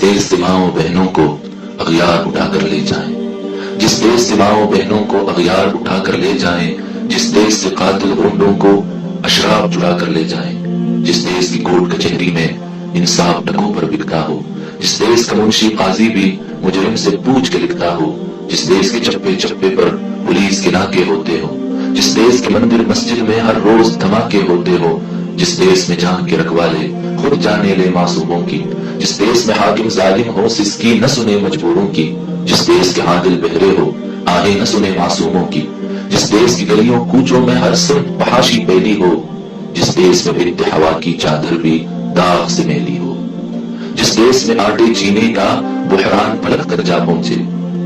देश से माओ बहनों को अगयार उठाकर ले जाएं, जिस देश से माओ बहनों को अगयार उठाकर ले जाएं, जिस देश से कातिल गुंडों को अशराब चुरा कर ले जाएं, जिस देश की कोर्ट कचहरी में इंसाफ टकों पर बिकता हो, जिस देश का मुंशी काजी भी मुजरिम से पूछ के लिखता हो, जिस देश के चप्पे चप्पे पर पुलिस के नाके होते हो, जिस देश के मंदिर मस्जिद में हर रोज धमाके होते हो, जिस देश में जान के रखवाले खुद जाने ले मासूमों की, जिस देश में हाकिम जालिम हो सिसकी न सुने मजबूरों की, जिस देश के हादिल बहरे हो आहे न सुने मासूमों की, जिस देश की गलियों कूचों में हर सिर्फ फहाशी फैली हो, जिस देश में बिनते हवा की चादर भी दाग से मैली हो, जिस देश में आटे चीनी का बुहरान पलक तक जा पहुंचे,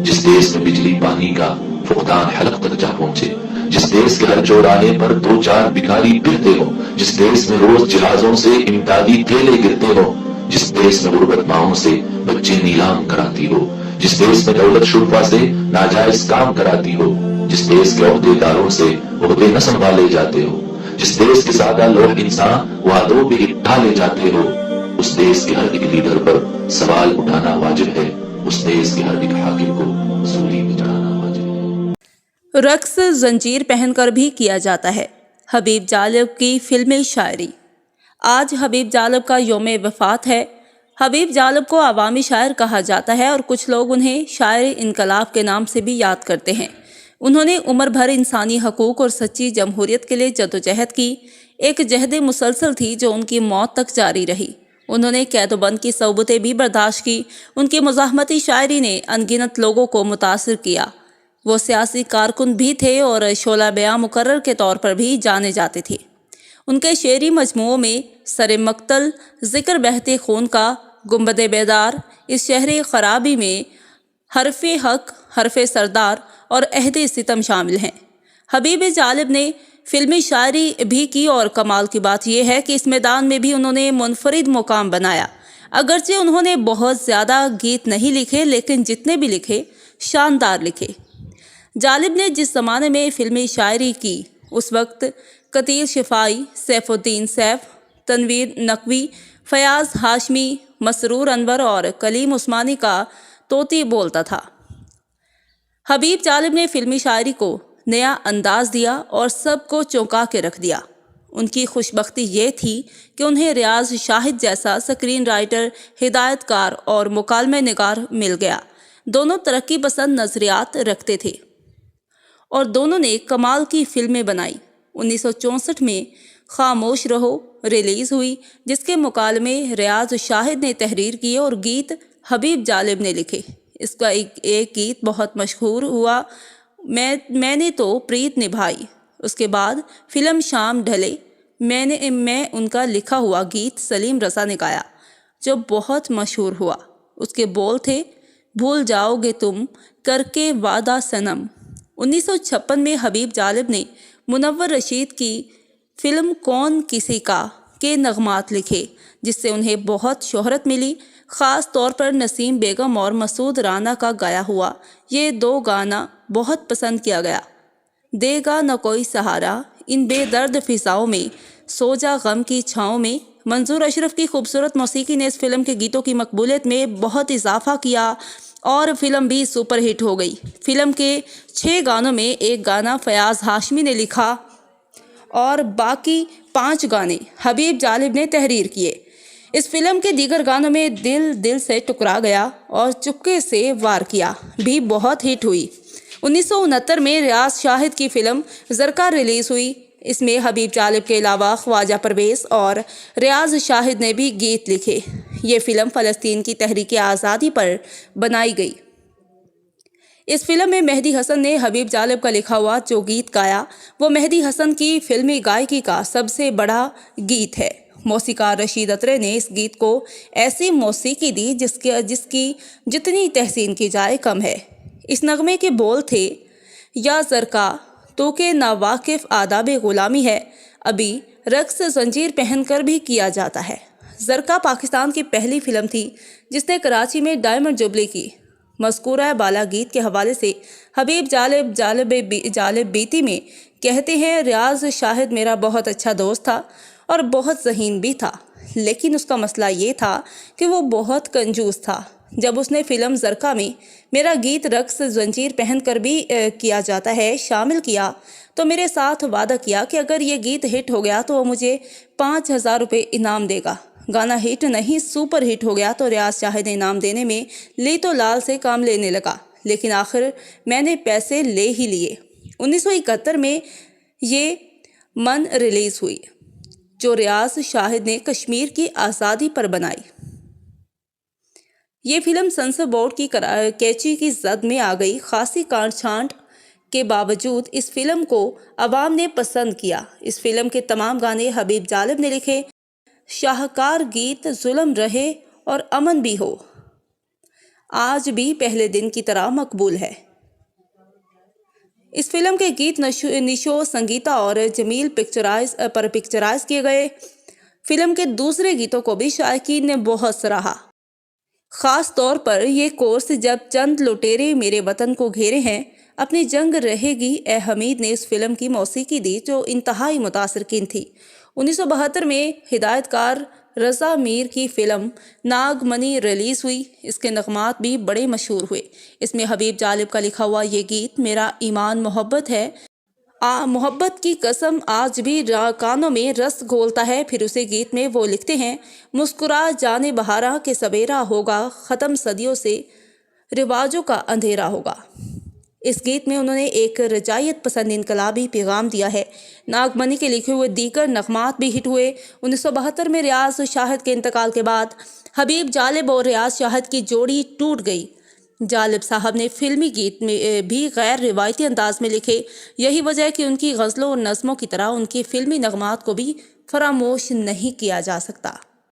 जिस देश में बिजली पानी का फुकदान हलक तक जा पहुंचे, जिस देश के हर चौराहे पर दो चार भिखारी फिरते हो, जिस देश में रोज जहाजों से इमदादी तेले गिरते हो, जिस देश में गुर्बत माओं से बच्चे नीलाम कराती हो, जिस देश में दौलत शुरफा से नाजायज काम कराती हो, जिस देश के ओहदेदारों से ओहदे न संभाले जाते हो, जिस देश के ज्यादा लोग इंसान वादों पे इकट्ठा ले जाते हो, उस देश के हर एक लीडर पर सवाल उठाना वाजिब है, उस देश के हर एक हाकिम को सूली में चढ़ाना वाजिब है। रक्स जंजीर पहनकर भी किया जाता है। हबीब जालिब की फिल्मी शायरी। आज हबीब जालिब का यौम वफ़ात है। हबीब जालिब को अवामी शायर कहा जाता है और कुछ लोग उन्हें शायर इनकलाब के नाम से भी याद करते हैं। उन्होंने उम्र भर इंसानी हकूक़ और सच्ची जमहूरियत के लिए जदोजहद की। एक जहद मुसलसल थी जो उनकी मौत तक जारी रही। उन्होंने कैदोबंद की सौबतें भी बर्दाश्त की। उनकी मुज़ाहमती शायरी ने अनगिनत लोगों को मुतासिर किया। वो सियासी कारकुन भी थे और शोला बयां मुकर्रर के तौर पर भी जाने जाते थे। उनके शेरी मजमुओं में सरे मक्तल, ज़िक्र बहते खून का, गुंबद बेदार, इस शहर खराबी में हरफ़े हक, हरफ़े सरदार और अहद सितम शामिल हैं। हबीब जालिब ने फिल्मी शायरी भी की और कमाल की बात यह है कि इस मैदान में भी उन्होंने मुनफरिद मुकाम बनाया। अगरचे उन्होंने बहुत ज़्यादा गीत नहीं लिखे, लेकिन जितने भी लिखे शानदार लिखे। जालिब ने जिस ज़माने में फिल्मी शायरी की, उस वक्त कतील शिफाई, सैफुद्दीन सैफ, तनवीर नकवी, फयाज़ हाशमी, मसरूर अनवर और कलीम उस्मानी का तोती बोलता था। हबीब जालिब ने फिल्मी शायरी को नया अंदाज दिया और सबको चौंका के रख दिया। उनकी खुशबख्ती ये थी कि उन्हें रियाज शाहिद जैसा स्क्रीन राइटर, हिदायतकार और मुकालमे निगार मिल गया। दोनों तरक्की पसंद नज़रियात रखते थे और दोनों ने कमाल की फिल्में बनाई। 1964 में खामोश रहो रिलीज़ हुई, जिसके मुकालमे रियाज शाहिद ने तहरीर किए और गीत हबीब जालिब ने लिखे। इसका एक गीत बहुत मशहूर हुआ, मैंने तो प्रीत निभाई। उसके बाद फिल्म शाम ढले मैं उनका लिखा हुआ गीत सलीम रज़ा ने गाया, जो बहुत मशहूर हुआ। उसके बोल थे, भूल जाओगे तुम करके वादा सनम। 1956 में हबीब जालिब ने मुनव्वर रशीद की फिल्म कौन किसी का के नगमात लिखे, जिससे उन्हें बहुत शोहरत मिली। ख़ास तौर पर नसीम बेगम और मसूद राना का गाया हुआ ये दो गाना बहुत पसंद किया गया। देगा न कोई सहारा, इन बेदर्द फ़िज़ाओं में, सो जा गम की छाँव में। मंजूर अशरफ की खूबसूरत मौसीकी ने इस फिल्म के गीतों की मकबूलियत में बहुत इजाफा किया और फिल्म भी सुपरहिट हो गई। फिल्म के 6 गानों में एक गाना फयाज़ हाशमी ने लिखा और बाकी 5 गाने हबीब जालिब ने तहरीर किए। इस फिल्म के दीगर गानों में दिल से टुकरा गया और चुपके से वार किया भी बहुत हिट हुई। 1969 में रियाज शाहिद की फिल्म ज़रका रिलीज़ हुई। इसमें हबीब जालिब के अलावा ख्वाजा परवेज़ और रियाज शाहिद ने भी गीत लिखे। ये फिल्म फ़लस्तीन की तहरीक आज़ादी पर बनाई गई। इस फिल्म में मेहदी हसन ने हबीब जालिब का लिखा हुआ जो गीत गाया, वो मेहदी हसन की फिल्मी गायकी का सबसे बड़ा गीत है। मौसीकार रशीद अत्रे ने इस गीत को ऐसी मौसीकी दी जिसकी जितनी तहसीन की जाए कम है। इस नगमे के बोल थे, या ज़रका तो के नावाकिफ़ आदाब ग़ुलामी है, अभी रक्स जंजीर पहनकर भी किया जाता है। ज़रका पाकिस्तान की पहली फिल्म थी जिसने कराची में डायमंड जुबली की। मज़कूरा बाला गीत के हवाले से हबीब जालिब बीती में कहते हैं, रियाज शाहिद मेरा बहुत अच्छा दोस्त था और बहुत ज़हीन भी था। لیکن اس کا مسئلہ یہ تھا کہ وہ بہت کنجوس تھا۔ جب اس نے فلم زرقا میں میرا گیت رقص زنجیر پہن کر بھی کیا جاتا ہے شامل کیا تو میرے ساتھ وعدہ کیا کہ اگر یہ گیت ہٹ ہو گیا تو وہ مجھے 5,000 روپے انعام دے گا۔ گانا ہٹ نہیں سپر ہٹ ہو گیا تو ریاض شاہد نے انعام دینے میں لیتو لال سے کام لینے لگا، لیکن آخر میں نے پیسے لے ہی لیے۔ 1971 میں یہ من ریلیز ہوئی جو ریاض شاہد نے کشمیر کی آزادی پر بنائی۔ یہ فلم سنسر بورڈ کی کیچی کی زد میں آ گئی۔ خاصی کانٹ چھانٹ کے باوجود اس فلم کو عوام نے پسند کیا۔ اس فلم کے تمام گانے حبیب جالب نے لکھے۔ شاہکار گیت ظلم رہے اور امن بھی ہو آج بھی پہلے دن کی طرح مقبول ہے۔ اس فلم کے گیت نشو سنگیتا اور جمیل پکچرائز کیے گئے۔ فلم کے دوسرے گیتوں کو بھی شائقین نے بہت سراہا، خاص طور پر یہ کورس جب چند لٹیرے میرے وطن کو گھیرے ہیں اپنی جنگ رہے گی اے حمید نے اس فلم کی موسیقی دی جو انتہائی متاثر کن تھی۔ 1972 میں ہدایت کار رضا میر کی فلم ناگ منی ریلیز ہوئی۔ اس کے نغمات بھی بڑے مشہور ہوئے۔ اس میں حبیب جالب کا لکھا ہوا یہ گیت میرا ایمان محبت ہے محبت کی قسم آج بھی کانوں میں رس گھولتا ہے۔ پھر اسے گیت میں وہ لکھتے ہیں مسکرا جانے بہارا کہ سویرا ہوگا ختم صدیوں سے رواجوں کا اندھیرا ہوگا۔ اس گیت میں انہوں نے ایک رجائیت پسند انقلابی پیغام دیا ہے۔ ناگ منی کے لکھے ہوئے دیگر نغمات بھی ہٹ ہوئے۔ 1972 میں ریاض شاہد کے انتقال کے بعد حبیب جالب اور ریاض شاہد کی جوڑی ٹوٹ گئی۔ جالب صاحب نے فلمی گیت میں بھی غیر روایتی انداز میں لکھے۔ یہی وجہ ہے کہ ان کی غزلوں اور نظموں کی طرح ان کے فلمی نغمات کو بھی فراموش نہیں کیا جا سکتا۔